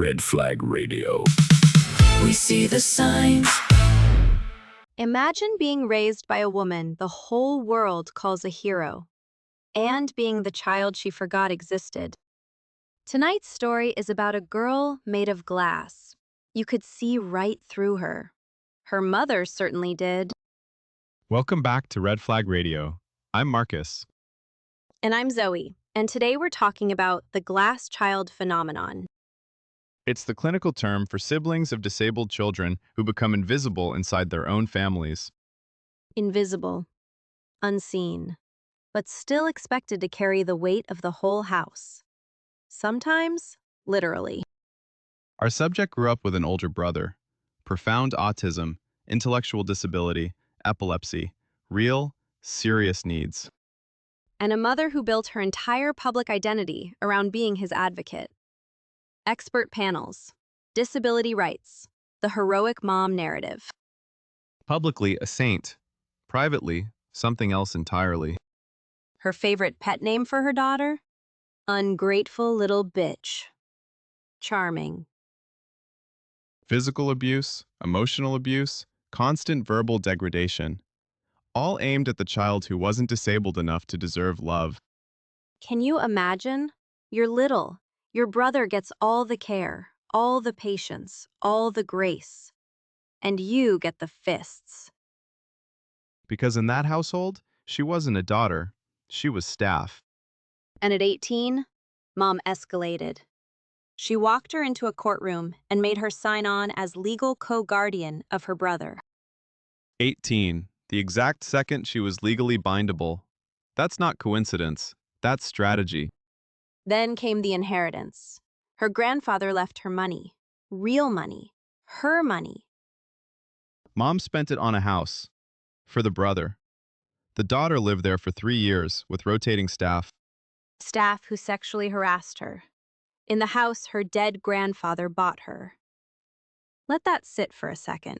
Red Flag Radio. We see the signs. Imagine being raised by a woman the whole world calls a hero, and being the child she forgot existed. Tonight's story is about a girl made of glass. You could see right through her. Her mother certainly did. Welcome back to Red Flag Radio. I'm Marcus. And I'm Zoe, and today we're talking about the glass child phenomenon. It's the clinical term for siblings of disabled children who become invisible inside their own families. Invisible, unseen, but still expected to carry the weight of the whole house. Sometimes, literally. Our subject grew up with an older brother, profound autism, intellectual disability, epilepsy, real, serious needs. And a mother who built her entire public identity around being his advocate. Expert panels, disability rights, the heroic mom narrative. Publicly a saint, privately something else entirely. Her favorite pet name for her daughter? Ungrateful little bitch. Charming. Physical abuse, emotional abuse, constant verbal degradation, all aimed at the child who wasn't disabled enough to deserve love. Can you imagine? You're little. Your brother gets all the care, all the patience, all the grace. And you get the fists. Because in that household, she wasn't a daughter, she was staff. And at 18, Mom escalated. She walked her into a courtroom and made her sign on as legal co-guardian of her brother. 18, the exact second she was legally bindable. That's not coincidence, that's strategy. Then came the inheritance. Her grandfather left her money, real money, her money. Mom spent it on a house. For the brother. The daughter lived there for 3 years with rotating staff. Staff who sexually harassed her. In the house her dead grandfather bought her. Let that sit for a second.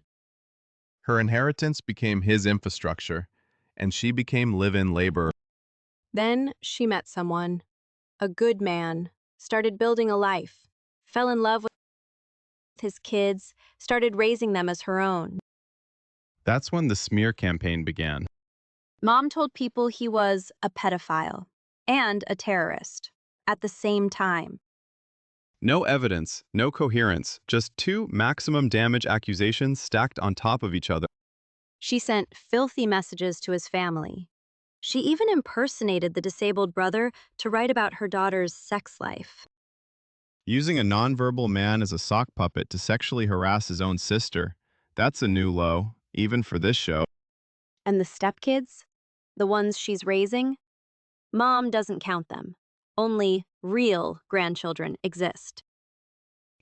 Her inheritance became his infrastructure, and she became live-in labor. Then she met someone, a good man, started building a life, fell in love with his kids, started raising them as her own. That's when the smear campaign began. Mom told people he was a pedophile and a terrorist at the same time. No evidence, no coherence, just 2 maximum damage accusations stacked on top of each other. She sent filthy messages to his family. She even impersonated the disabled brother to write about her daughter's sex life. Using a nonverbal man as a sock puppet to sexually harass his own sister, that's a new low, even for this show. And the stepkids, the ones she's raising, Mom doesn't count them. Only real grandchildren exist.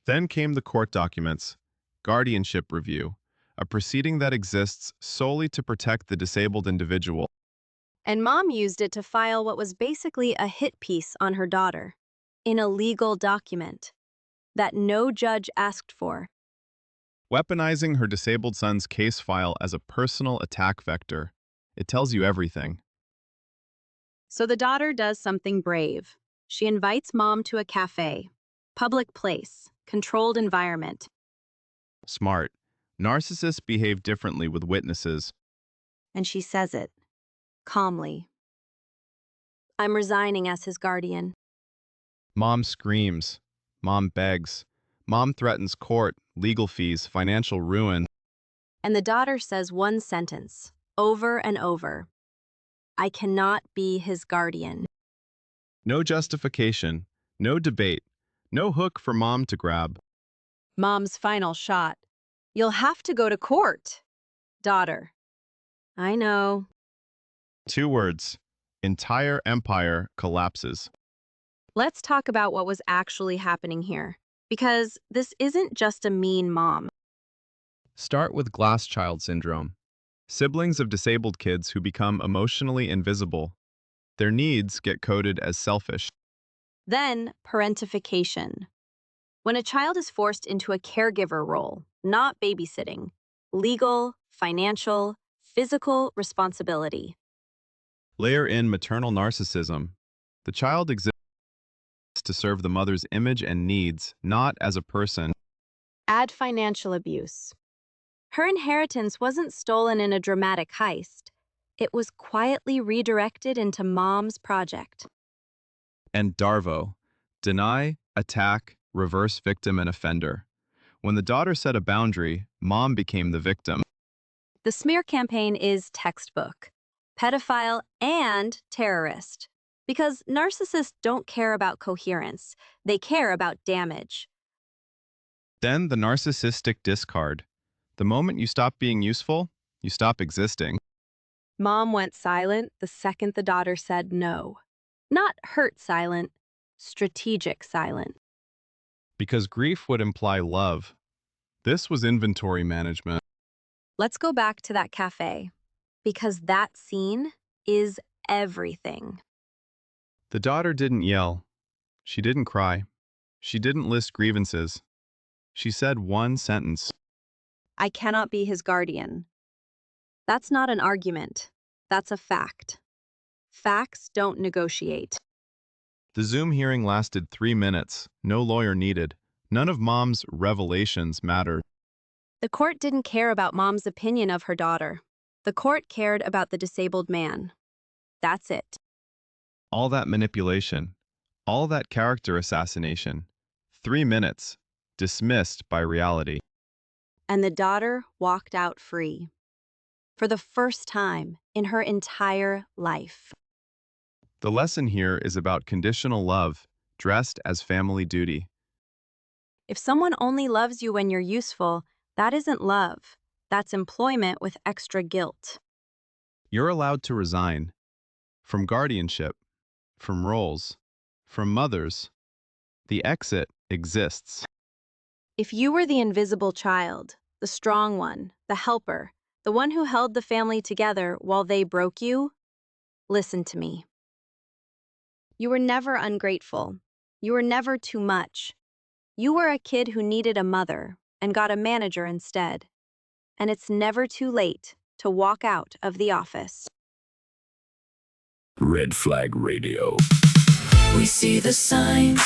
Then came the court documents, guardianship review, a proceeding that exists solely to protect the disabled individual. And Mom used it to file what was basically a hit piece on her daughter, in a legal document that no judge asked for. Weaponizing her disabled son's case file as a personal attack vector. It tells you everything. So the daughter does something brave. She invites Mom to a cafe, public place, controlled environment. Smart. Narcissists behave differently with witnesses. And she says it, calmly. I'm resigning as his guardian. Mom screams. Mom begs. Mom threatens court, legal fees, financial ruin. And the daughter says one sentence, over and over. I cannot be his guardian. No justification, no debate, no hook for Mom to grab. Mom's final shot. You'll have to go to court. Daughter. I know. 2 words. Entire empire collapses. Let's talk about what was actually happening here, because this isn't just a mean mom. Start with glass child syndrome. Siblings of disabled kids who become emotionally invisible. Their needs get coded as selfish. Then, parentification. When a child is forced into a caregiver role, not babysitting, legal, financial, physical responsibility. Layer in maternal narcissism. The child exists exists to serve the mother's image and needs, not as a person. Add financial abuse. Her inheritance wasn't stolen in a dramatic heist. It was quietly redirected into mom's project. And Darvo, deny, attack, reverse victim and offender. When the daughter set a boundary, mom became the victim. The smear campaign is textbook, pedophile, and terrorist. Because narcissists don't care about coherence, they care about damage. Then the narcissistic discard. The moment you stop being useful, you stop existing. Mom went silent the second the daughter said no. Not hurt silent, strategic silent. Because grief would imply love. This was inventory management. Let's go back to that cafe, because that scene is everything. The daughter didn't yell. She didn't cry. She didn't list grievances. She said one sentence. I cannot be his guardian. That's not an argument. That's a fact. Facts don't negotiate. The Zoom hearing lasted 3 minutes. No lawyer needed. None of mom's revelations mattered. The court didn't care about mom's opinion of her daughter. The court cared about the disabled man. That's it. All that manipulation. All that character assassination. 3 minutes. Dismissed by reality. And the daughter walked out free. For the first time in her entire life. The lesson here is about conditional love, dressed as family duty. If someone only loves you when you're useful, that isn't love. That's employment with extra guilt. You're allowed to resign. From guardianship, from roles, from mothers. The exit exists. If you were the invisible child, the strong one, the helper, the one who held the family together while they broke you, listen to me. You were never ungrateful. You were never too much. You were a kid who needed a mother and got a manager instead. And it's never too late to walk out of the office. Red Flag Radio. We see the signs.